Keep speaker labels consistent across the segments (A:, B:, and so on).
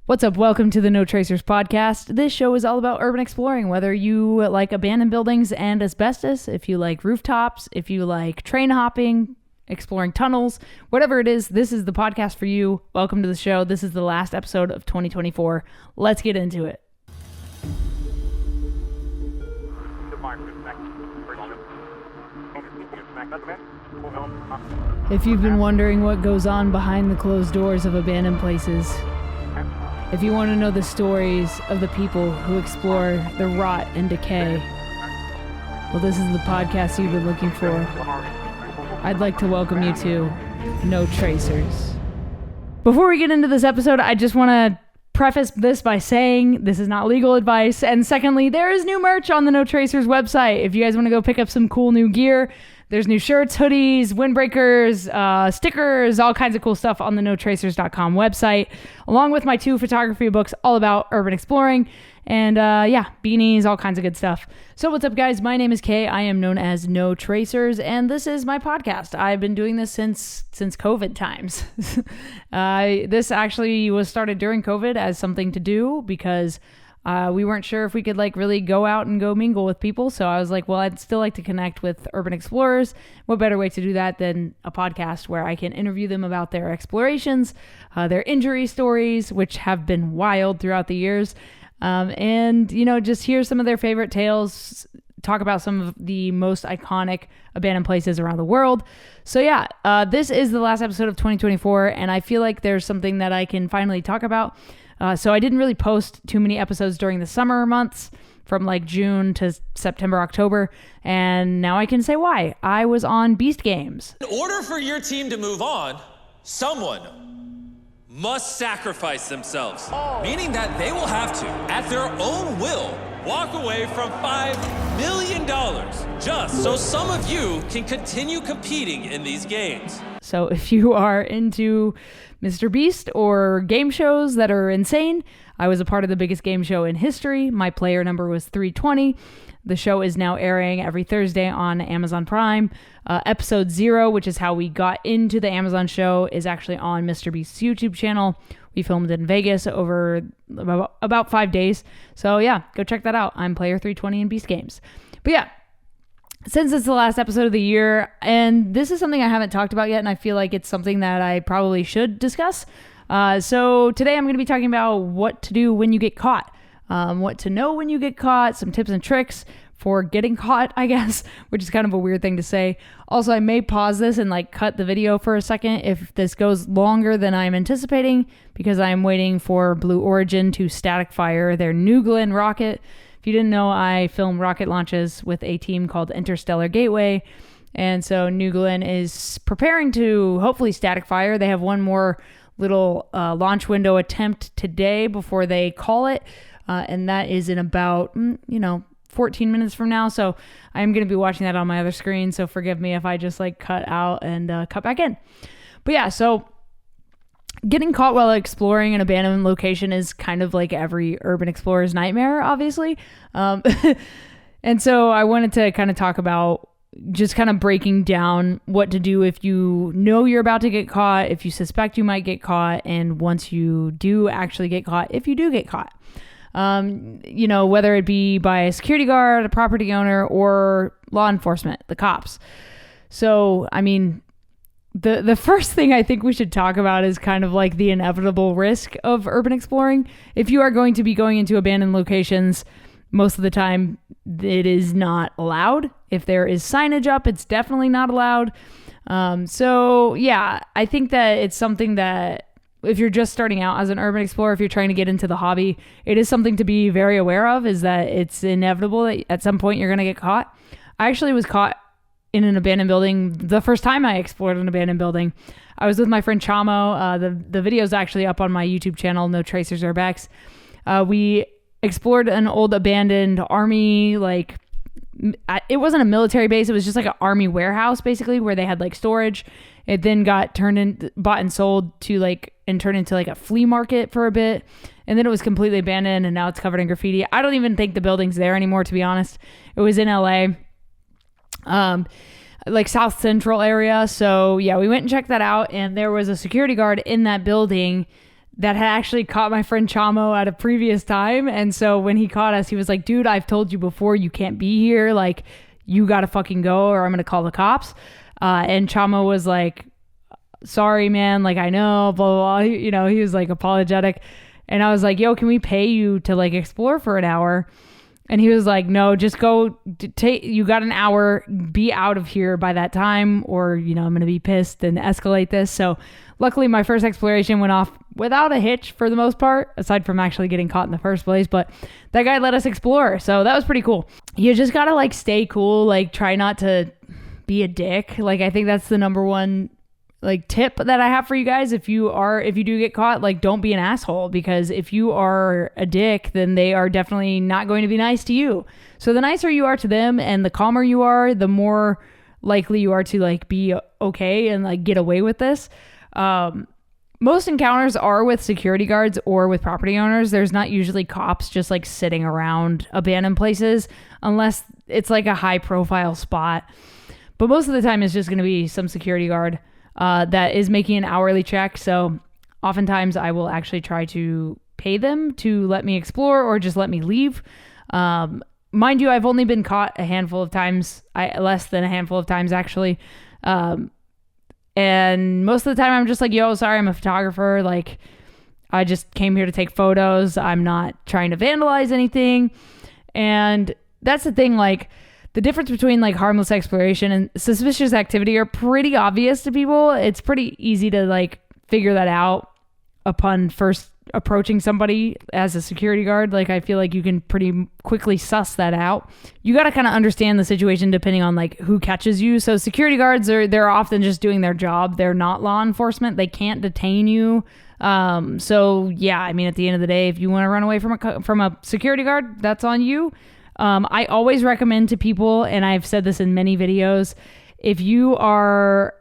A: What's up? Welcome to the No Tracers podcast. This show is all about urban exploring, whether you like abandoned buildings and asbestos, if you like rooftops, if you like train hopping, exploring tunnels, whatever it is, this is the podcast for you. Welcome to the show. This is the last episode of 2024. Let's get into it. If you've been wondering what goes on behind the closed doors of abandoned places, if you want to know the stories of the people who explore the rot and decay, well, this is the podcast you've been looking for. I'd like to welcome you to No Tracers. Before we get into this episode, I just want to preface this by saying this is not legal advice. And secondly, there is new merch on the No Tracers website. If you guys want to go pick up some cool new gear, there's new shirts, hoodies, windbreakers, stickers, all kinds of cool stuff on the notracers.com website, along with my 2 photography books all about urban exploring and beanies, all kinds of good stuff. So what's up, guys? My name is Kay. I am known as No Tracers, and this is my podcast. I've been doing this since COVID times. This actually was started during COVID as something to do because we weren't sure if we could really go out and go mingle with people. So I was like, well, I'd still like to connect with urban explorers. What better way to do that than a podcast where I can interview them about their explorations, their injury stories, which have been wild throughout the years. And just hear some of their favorite tales, talk about some of the most iconic abandoned places around the world. So this is the last episode of 2024. And I feel like there's something that I can finally talk about. So I didn't really post too many episodes during the summer months from June to September, October. And now I can say why. I was on Beast Games.
B: In order for your team to move on, someone must sacrifice themselves. Meaning that they will have to, at their own will, walk away from $5 million just so some of you can continue competing in these games.
A: So if you are into Mr. Beast or game shows that are insane, I was a part of the biggest game show in history. My player number was 320. The show is now airing every Thursday on Amazon Prime. Episode 0, which is how we got into the Amazon show, is actually on Mr. Beast's YouTube channel. We filmed in Vegas over about 5 days. So go check that out. I'm player 320 in Beast Games. But since it's the last episode of the year, and this is something I haven't talked about yet, and I feel like it's something that I probably should discuss. So today I'm going to be talking about what to do when you get caught, what to know when you get caught, some tips and tricks for getting caught, I guess, which is kind of a weird thing to say. Also, I may pause this and cut the video for a second if this goes longer than I'm anticipating, because I'm waiting for Blue Origin to static fire their New Glenn rocket. If you didn't know, I film rocket launches with a team called Interstellar Gateway. And so New Glenn is preparing to hopefully static fire. They have one more little launch window attempt today before they call it. And that is in about, 14 minutes from now. So I'm going to be watching that on my other screen. So forgive me if I just cut out and cut back in. But so getting caught while exploring an abandoned location is kind of every urban explorer's nightmare, obviously. And so I wanted to kind of talk about just kind of breaking down what to do if you know you're about to get caught, if you suspect you might get caught, and once you do actually get caught, if you do get caught. Whether it be by a security guard, a property owner, or law enforcement, the cops. So, the first thing I think we should talk about is kind of the inevitable risk of urban exploring. If you are going to be going into abandoned locations, most of the time it is not allowed. If there is signage up, it's definitely not allowed. I think that it's something that if you're just starting out as an urban explorer, if you're trying to get into the hobby, it is something to be very aware of, is that it's inevitable that at some point you're going to get caught. I actually was caught in an abandoned building the first time I explored an abandoned building. I was with my friend Chamo. The video is actually up on my YouTube channel, No Tracers URBEX. We explored an old abandoned army, it wasn't a military base. It was just an army warehouse, basically, where they had storage. It then got bought and sold to and turned into a flea market for a bit. And then it was completely abandoned and now it's covered in graffiti. I don't even think the building's there anymore, to be honest. It was in LA, South Central area. So we went and checked that out, and there was a security guard in that building that had actually caught my friend Chamo at a previous time. And so when he caught us, he was like, dude, I've told you before, you can't be here. Like, you got to fucking go or I'm going to call the cops. And Chamo was like, sorry, man. Like, I know, blah, blah, blah. You know, he was like apologetic. And I was like, yo, can we pay you to like explore for an hour? And he was like, no, just go you got an hour, be out of here by that time, or, you know, I'm going to be pissed and escalate this. So luckily my first exploration went off without a hitch for the most part, aside from actually getting caught in the first place. But that guy let us explore. So that was pretty cool. You just got to like stay cool, like try not to be a dick. Like, I think that's the number one like tip that I have for you guys. If you do get caught, like, don't be an asshole, because if you are a dick, then they are definitely not going to be nice to you. So the nicer you are to them and the calmer you are, the more likely you are to like be okay and like get away with this. Most encounters are with security guards or with property owners. There's not usually cops just like sitting around abandoned places unless it's like a high profile spot. But most of the time it's just going to be some security guard that is making an hourly check. So oftentimes I will actually try to pay them to let me explore or just let me leave. Mind you, I've only been caught a handful of times, less than a handful of times actually. And most of the time I'm just like, yo, sorry, I'm a photographer. Like, I just came here to take photos. I'm not trying to vandalize anything. And that's the thing, like, the difference between like harmless exploration and suspicious activity are pretty obvious to people. It's pretty easy to like figure that out upon first approaching somebody as a security guard. Like, I feel like you can pretty quickly suss that out. You got to kind of understand the situation depending on like who catches you. So security guards they're often just doing their job. They're not law enforcement. They can't detain you. So yeah, I mean, at the end of the day, if you want to run away from a security guard, that's on you. I always recommend to people, and I've said this in many videos, if you are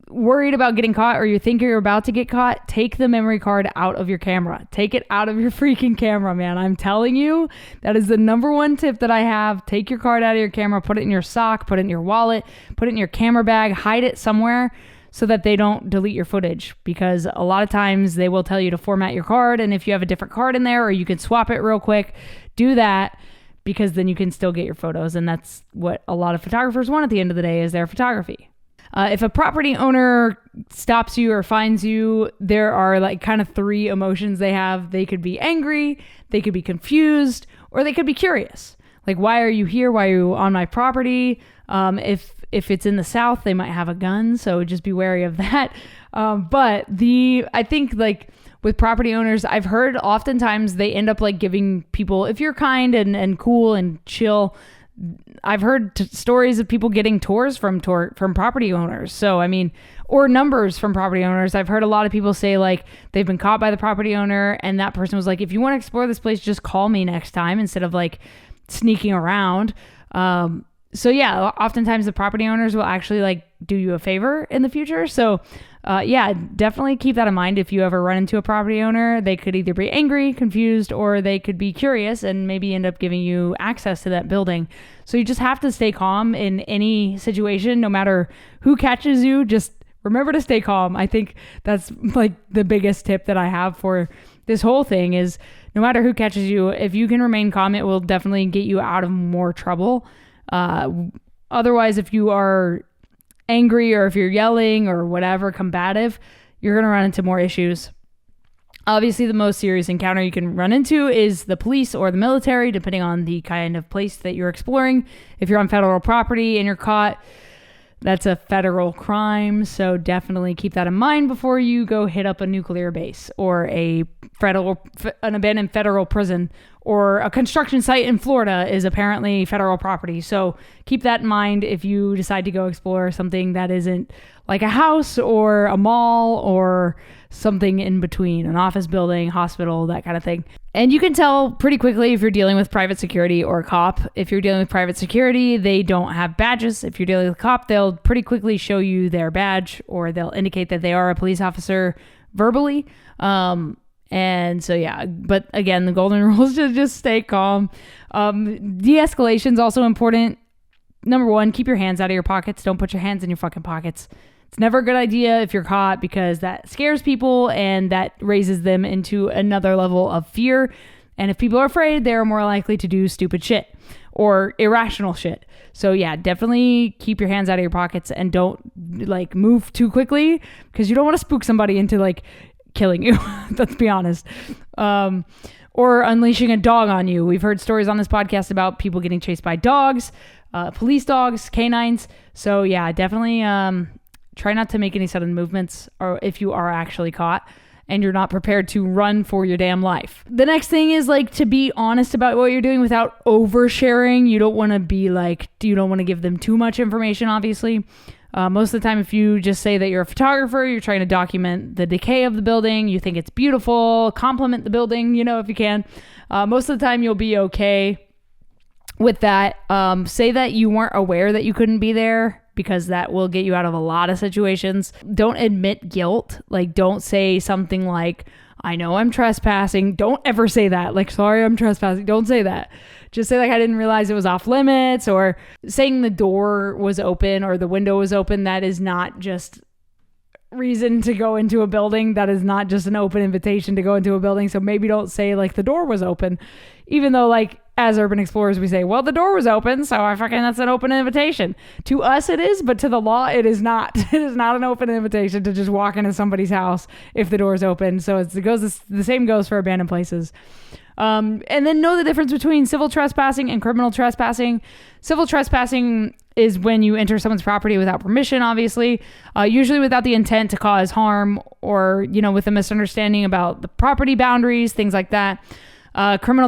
A: worried about getting caught or you think you're about to get caught, take the memory card out of your camera. Take it out of your freaking camera, man. I'm telling you, that is the number one tip that I have. Take your card out of your camera, put it in your sock, put it in your wallet, put it in your camera bag, hide it somewhere so that they don't delete your footage, because a lot of times they will tell you to format your card. And if you have a different card in there or you can swap it real quick, do that, because then you can still get your photos. And that's what a lot of photographers want at the end of the day, is their photography. If a property owner stops you or finds you, there are like kind of three emotions they have. They could be angry, they could be confused, or they could be curious. Like, why are you here? Why are you on my property? If it's in the South, they might have a gun, so just be wary of that. But I think like with property owners, I've heard oftentimes they end up like giving people, if you're kind and cool and chill, I've heard stories of people getting tours from property owners. So, I mean, or numbers from property owners. I've heard a lot of people say like they've been caught by the property owner and that person was like, if you want to explore this place, just call me next time, instead of like sneaking around. So yeah, oftentimes the property owners will actually like do you a favor in the future. So yeah, definitely keep that in mind. If you ever run into a property owner, they could either be angry, confused, or they could be curious and maybe end up giving you access to that building. So you just have to stay calm in any situation, no matter who catches you. Just remember to stay calm. I think that's like the biggest tip that I have for this whole thing is, no matter who catches you, if you can remain calm, it will definitely get you out of more trouble. Otherwise, if you are angry or if you're yelling or whatever, combative, you're going to run into more issues. Obviously, the most serious encounter you can run into is the police or the military, depending on the kind of place that you're exploring. If you're on federal property and you're caught, that's a federal crime. So definitely keep that in mind before you go hit up a nuclear base or an abandoned federal prison, or a construction site in Florida is apparently federal property. So keep that in mind if you decide to go explore something that isn't like a house or a mall or something in between, an office building, hospital, that kind of thing. And you can tell pretty quickly if you're dealing with private security or a cop. If you're dealing with private security, they don't have badges. If you're dealing with a cop, they'll pretty quickly show you their badge, or they'll indicate that they are a police officer verbally. And so, yeah, but again, the golden rule is to just stay calm. De-escalation is also important. Number one, keep your hands out of your pockets. Don't put your hands in your fucking pockets. It's never a good idea if you're caught, because that scares people and that raises them into another level of fear. And if people are afraid, they're more likely to do stupid shit or irrational shit. So yeah, definitely keep your hands out of your pockets and don't like move too quickly, because you don't want to spook somebody into like killing you. Let's be honest. Or unleashing a dog on you. We've heard stories on this podcast about people getting chased by dogs, police dogs, canines. So yeah, definitely try not to make any sudden movements, or if you are actually caught and you're not prepared to run for your damn life. The next thing is like to be honest about what you're doing without oversharing. You don't want to give them too much information, obviously. Most of the time, if you just say that you're a photographer, you're trying to document the decay of the building, you think it's beautiful, compliment the building, if you can. Most of the time, you'll be okay with that. Say that you weren't aware that you couldn't be there, because that will get you out of a lot of situations. Don't admit guilt. Like, don't say something like, I know I'm trespassing. Don't ever say that. Like, sorry, I'm trespassing. Don't say that. Just say like, I didn't realize it was off limits, or saying the door was open or the window was open. That is not just reason to go into a building. That is not just an open invitation to go into a building. So maybe don't say like the door was open, even though like as urban explorers, we say, well, the door was open, so that's an open invitation. To us it is, but to the law it is not. It is not an open invitation to just walk into somebody's house if the door is open. So the same goes for abandoned places. And then know the difference between civil trespassing and criminal trespassing. Civil trespassing is when you enter someone's property without permission, obviously, usually without the intent to cause harm, or, with a misunderstanding about the property boundaries, things like that. Criminal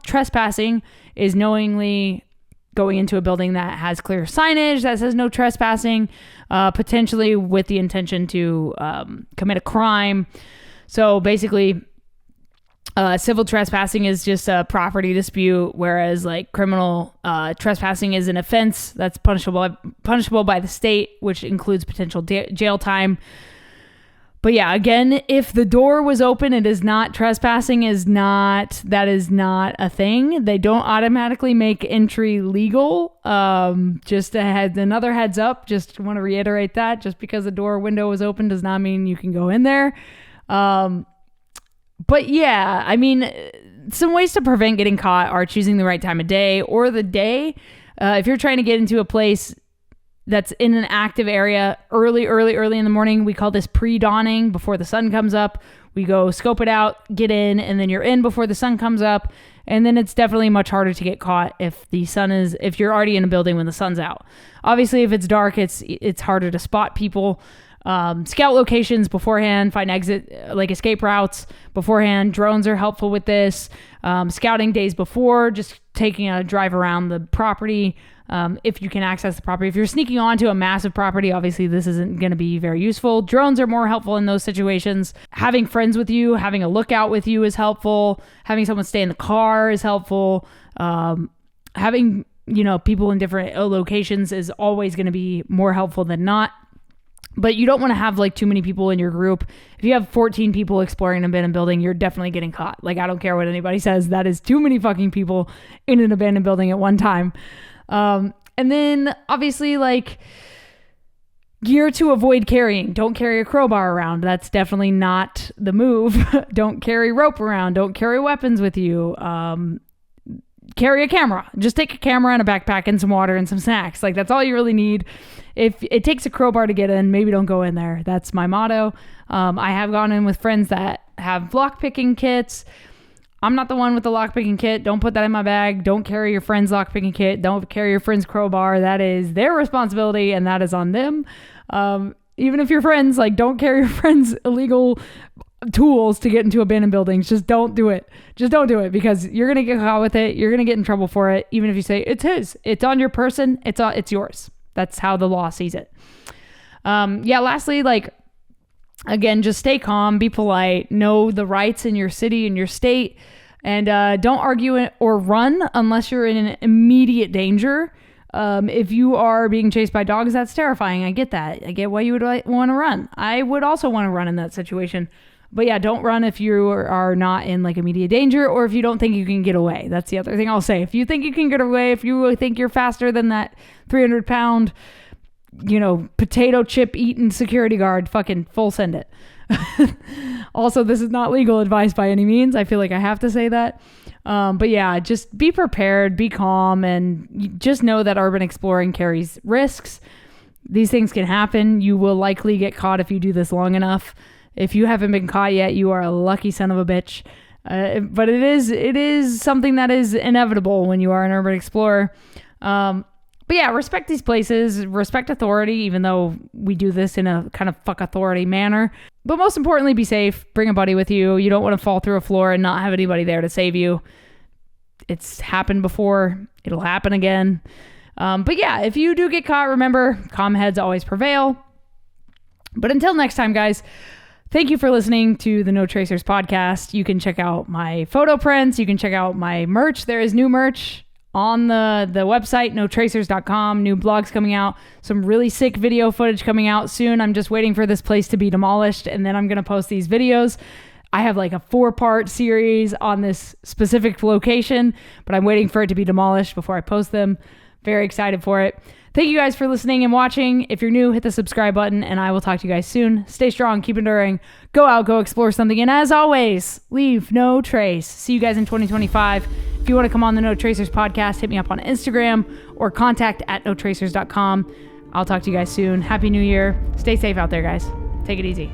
A: trespassing is knowingly going into a building that has clear signage that says no trespassing, potentially with the intention to commit a crime. So basically, civil trespassing is just a property dispute, whereas like criminal trespassing is an offense that's punishable by the state, which includes potential jail time. But yeah, again, if the door was open, it is not trespassing. That is not a thing. They don't automatically make entry legal. Just another heads up. Just want to reiterate that. Just because the door or window was open does not mean you can go in there. But yeah, I mean, some ways to prevent getting caught are choosing the right time of day or the day. If you're trying to get into a place that's in an active area early in the morning, we call this pre-dawning, before the sun comes up. We go scope it out, get in, and then you're in before the sun comes up. And then it's definitely much harder to get caught if you're already in a building when the sun's out. Obviously, if it's dark, it's harder to spot people. Scout locations beforehand, find escape routes beforehand. Drones are helpful with this. Scouting days before, just taking a drive around the property. If you can access the property. If you're sneaking onto a massive property, obviously this isn't going to be very useful. Drones are more helpful in those situations. Having friends with you, having a lookout with you is helpful. Having someone stay in the car is helpful. Having, people in different locations is always going to be more helpful than not. But you don't want to have like too many people in your group. If you have 14 people exploring an abandoned building, you're definitely getting caught. Like, I don't care what anybody says. That is too many fucking people in an abandoned building at one time. And then obviously like gear to avoid carrying. Don't carry a crowbar around. That's definitely not the move. Don't carry rope around. Don't carry weapons with you. Carry a camera. Just take a camera and a backpack and some water and some snacks. Like, that's all you really need. If it takes a crowbar to get in, maybe don't go in there. That's my motto. I have gone in with friends that have lockpicking kits. I'm not the one with the lockpicking kit. Don't put that in my bag. Don't carry your friend's lockpicking kit. Don't carry your friend's crowbar. That is their responsibility and that is on them. Even if you're friends, like, don't carry your friend's illegal tools to get into abandoned buildings. Just don't do it. Just don't do it, because you're going to get caught with it. You're going to get in trouble for it. Even if you say it's his, it's on your person. It's yours. That's how the law sees it. Lastly, like, again, just stay calm, be polite, know the rights in your city and your state, and don't argue or run unless you're in an immediate danger. If you are being chased by dogs, that's terrifying. I get that. I get why you would want to run. I would also want to run in that situation. But yeah, don't run if you are not in like immediate danger, or if you don't think you can get away. That's the other thing I'll say. If you think you can get away, if you think you're faster than that 300-pound potato chip eating security guard, fucking full send it. Also, this is not legal advice by any means. I feel like I have to say that. But yeah, just be prepared, be calm, and just know that urban exploring carries risks. These things can happen. You will likely get caught if you do this long enough. If you haven't been caught yet, you are a lucky son of a bitch. But it is something that is inevitable when you are an urban explorer. But yeah, respect these places, respect authority, even though we do this in a kind of fuck authority manner. But most importantly, be safe. Bring a buddy with you. You don't want to fall through a floor and not have anybody there to save you. It's happened before. It'll happen again. But yeah, if you do get caught, remember, calm heads always prevail. But until next time, guys, thank you for listening to the No Tracers podcast. You can check out my photo prints. You can check out my merch. There is new merch on the website, notracers.com. New blogs coming out. Some really sick video footage coming out soon. I'm just waiting for this place to be demolished, and then I'm going to post these videos. I have like a 4-part series on this specific location, but I'm waiting for it to be demolished before I post them. Very excited for it. Thank you guys for listening and watching. If you're new, hit the subscribe button, and I will talk to you guys soon. Stay strong, keep enduring, go out, go explore something, and as always, leave no trace. See you guys in 2025. If you want to come on the No Tracers podcast, hit me up on Instagram or contact@notracers.com. I'll talk to you guys soon. Happy New Year. Stay safe out there, guys. Take it easy.